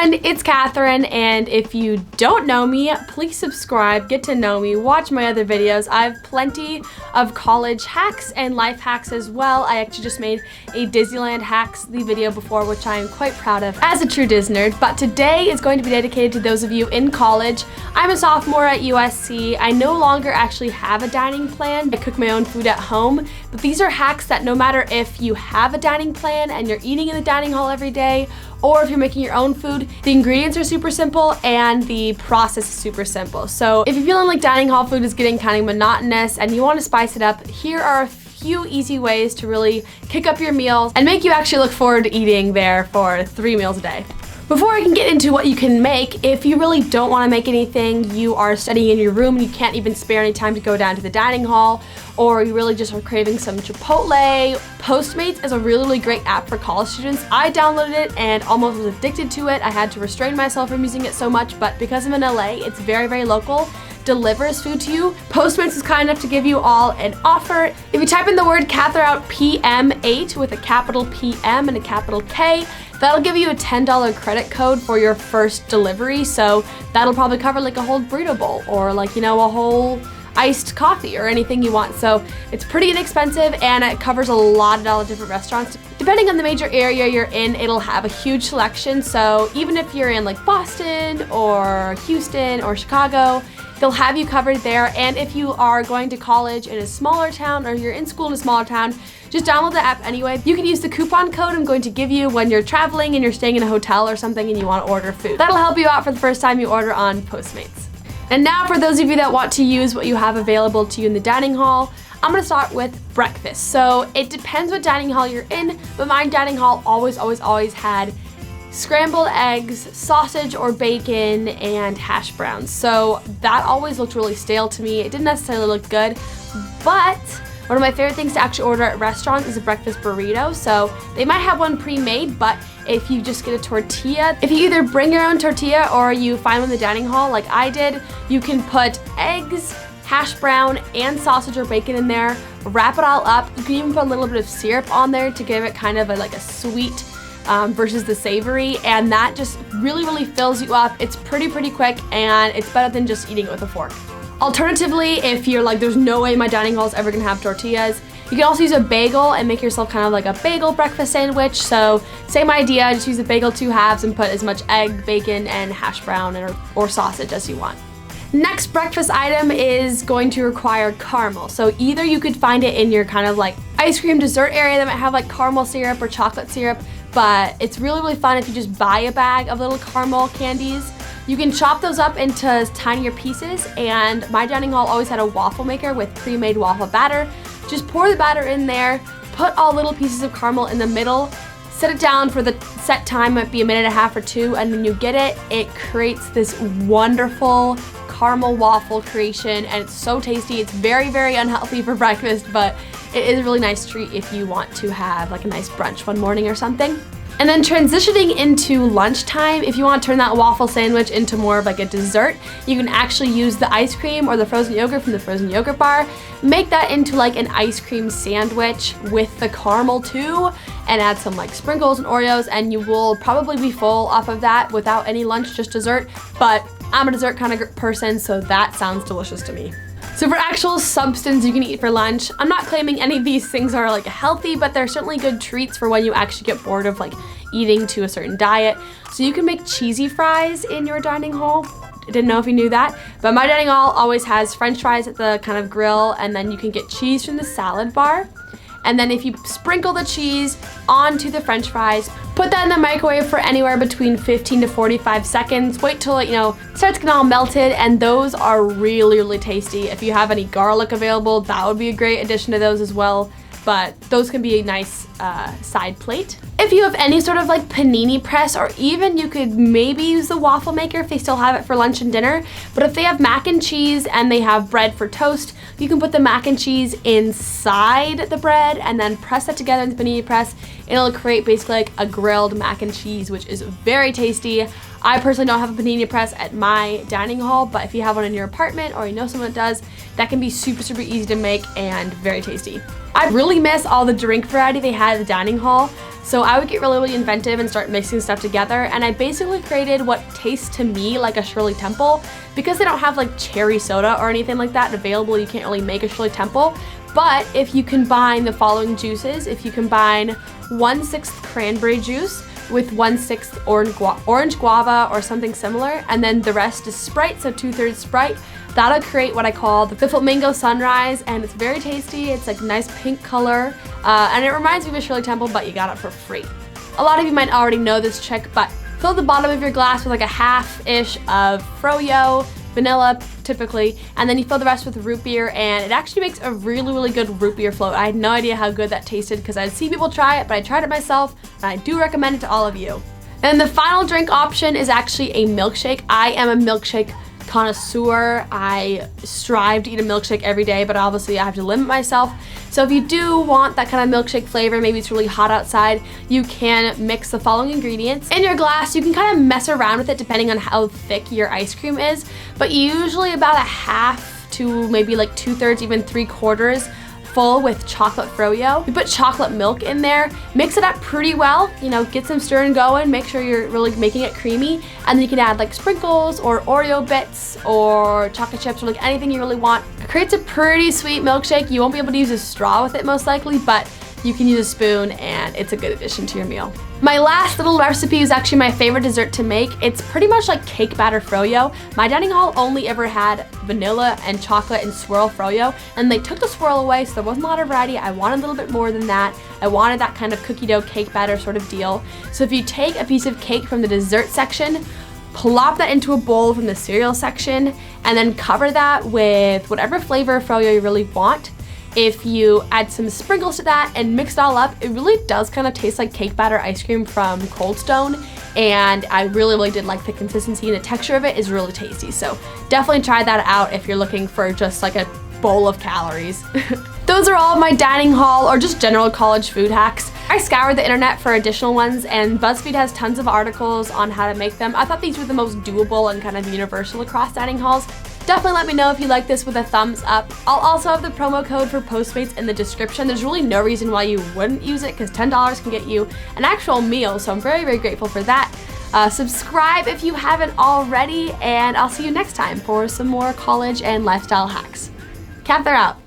everyone, it's Catherine, and if you don't know me, please subscribe, get to know me, watch my other videos. I have plenty of college hacks and life hacks as well. I actually just made a Disneyland hacks video before, which I am quite proud of as a true Disney nerd, but today is going to be dedicated to those of you in college. I'm a sophomore at USC. I no longer actually have a dining plan. I cook my own food at home, but these are hacks that no matter if you have a dining plan and you're eating in the dining hall every day, or if you're making your own food, the ingredients are super simple and the process is super simple. So if you're feeling like dining hall food is getting kind of monotonous and you want to spice it up, here are a few easy ways to really kick up your meals and make you actually look forward to eating there for 3 meals a day. Before I can get into what you can make, if you really don't want to make anything, you are studying in your room and you can't even spare any time to go down to the dining hall, or you really just are craving some Chipotle, Postmates is a really great app for college students. I downloaded it and almost was addicted to it. I had to restrain myself from using it so much, but because I'm in LA, it's very local, delivers food to you. Postmates is kind enough to give you all an offer. If you type in the word Katherout PM8 with a capital PM and a capital K, that'll give you a $10 credit code for your first delivery. So that'll probably cover like a whole burrito bowl or like, you know, a whole iced coffee or anything you want. So it's pretty inexpensive and it covers a lot of different restaurants. Depending on the major area you're in, it'll have a huge selection. So even if you're in like Boston or Houston or Chicago, they'll have you covered there. And if you are going to college in a smaller town or you're in school in a smaller town, just download the app anyway. You can use the coupon code I'm going to give you when you're traveling and you're staying in a hotel or something and you want to order food. That'll help you out for the first time you order on Postmates. And now for those of you that want to use what you have available to you in the dining hall, I'm gonna start with breakfast. So it depends what dining hall you're in, but my dining hall always had scrambled eggs, sausage or bacon, and hash browns. So that always looked really stale to me. It didn't necessarily look good, but one of my favorite things to actually order at restaurants is a breakfast burrito. So they might have one pre-made, but if you just get a tortilla, if you either bring your own tortilla or you find one in the dining hall like I did, you can put eggs, hash brown, and sausage or bacon in there, wrap it all up. You can even put a little bit of syrup on there to give it kind of like a sweet versus the savory, and that just really fills you up. It's pretty quick and it's better than just eating it with a fork. Alternatively, if you're like, there's no way my dining hall is ever gonna have tortillas, you can also use a bagel and make yourself kind of like a bagel breakfast sandwich. So same idea, just use a bagel 2 halves and put as much egg, bacon, and hash brown or sausage as you want. Next breakfast item is going to require caramel. So either you could find it in your kind of like ice cream dessert area that might have like caramel syrup or chocolate syrup, but it's really fun if you just buy a bag of little caramel candies. You can chop those up into tinier pieces, and my dining hall always had a waffle maker with pre-made waffle batter. Just pour the batter in there, put all little pieces of caramel in the middle, set it down for the set time, might be a minute and a half or 2, and when you get it, it creates this wonderful caramel waffle creation, and it's so tasty. It's very unhealthy for breakfast, but it is a really nice treat if you want to have like a nice brunch one morning or something. And then transitioning into lunchtime, if you want to turn that waffle sandwich into more of like a dessert, you can actually use the ice cream or the frozen yogurt from the frozen yogurt bar, make that into like an ice cream sandwich with the caramel too, and add some like sprinkles and Oreos, and you will probably be full off of that without any lunch, just dessert. But I'm a dessert kind of person, so that sounds delicious to me. So for actual substance you can eat for lunch, I'm not claiming any of these things are like healthy, but they're certainly good treats for when you actually get bored of like eating to a certain diet. So you can make cheesy fries in your dining hall. I didn't know if you knew that, but my dining hall always has French fries at the kind of grill, and then you can get cheese from the salad bar. And then if you sprinkle the cheese onto the French fries, put that in the microwave for anywhere between 15 to 45 seconds. Wait till it, starts getting all melted, and those are really tasty. If you have any garlic available, that would be a great addition to those as well. But those can be a nice side plate. If you have any sort of like panini press, or even you could maybe use the waffle maker if they still have it for lunch and dinner. But if they have mac and cheese and they have bread for toast, you can put the mac and cheese inside the bread and then press that together in the panini press. It'll create basically like a grilled mac and cheese, which is very tasty. I personally don't have a panini press at my dining hall, but if you have one in your apartment or you know someone that does, that can be super easy to make and very tasty. I really miss all the drink variety they had at the dining hall. So I would get really inventive and start mixing stuff together, and I basically created what tastes to me like a Shirley Temple. Because they don't have like cherry soda or anything like that available, you can't really make a Shirley Temple. But if you combine the following juices, if you combine 1/6 cranberry juice with 1/6 orange guava or something similar, and then the rest is Sprite, so 2/3 Sprite, that'll create what I call the Flamingo Sunrise, and it's very tasty. It's like nice pink color, and it reminds me of a Shirley Temple, but you got it for free. A lot of you might already know this trick, but fill the bottom of your glass with like a half-ish of froyo, vanilla typically, and then you fill the rest with root beer, and it actually makes a really good root beer float. I had no idea how good that tasted because I'd seen people try it, but I tried it myself, and I do recommend it to all of you. And the final drink option is actually a milkshake. I am a milkshake connoisseur. I strive to eat a milkshake every day, but obviously I have to limit myself. So if you do want that kind of milkshake flavor, maybe it's really hot outside, you can mix the following ingredients in your glass. You can kind of mess around with it depending on how thick your ice cream is, but usually about a half to maybe like 2/3, even 3/4 full with chocolate froyo. You put chocolate milk in there, mix it up pretty well, you know, get some stirring going, make sure you're really making it creamy, and then you can add like sprinkles or Oreo bits or chocolate chips or like anything you really want. It creates a pretty sweet milkshake. You won't be able to use a straw with it most likely, but you can use a spoon and it's a good addition to your meal. My last little recipe is actually my favorite dessert to make. It's pretty much like cake batter froyo. My dining hall only ever had vanilla and chocolate and swirl froyo, and they took the swirl away, so there wasn't a lot of variety. I wanted a little bit more than that. I wanted that kind of cookie dough cake batter sort of deal. So if you take a piece of cake from the dessert section, plop that into a bowl from the cereal section, and then cover that with whatever flavor of froyo you really want. If you add some sprinkles to that and mix it all up, it really does kind of taste like cake batter ice cream from Cold Stone, and I really did like the consistency, and the texture of it is really tasty. So definitely try that out if you're looking for just like a bowl of calories. Those are all of my dining hall or just general college food hacks. I scoured the internet for additional ones, and BuzzFeed has tons of articles on how to make them. I thought these were the most doable and kind of universal across dining halls. Definitely let me know if you like this with a thumbs up. I'll also have the promo code for Postmates in the description. There's really no reason why you wouldn't use it because $10 can get you an actual meal, so I'm very grateful for that. Subscribe if you haven't already, and I'll see you next time for some more college and lifestyle hacks. Katherout.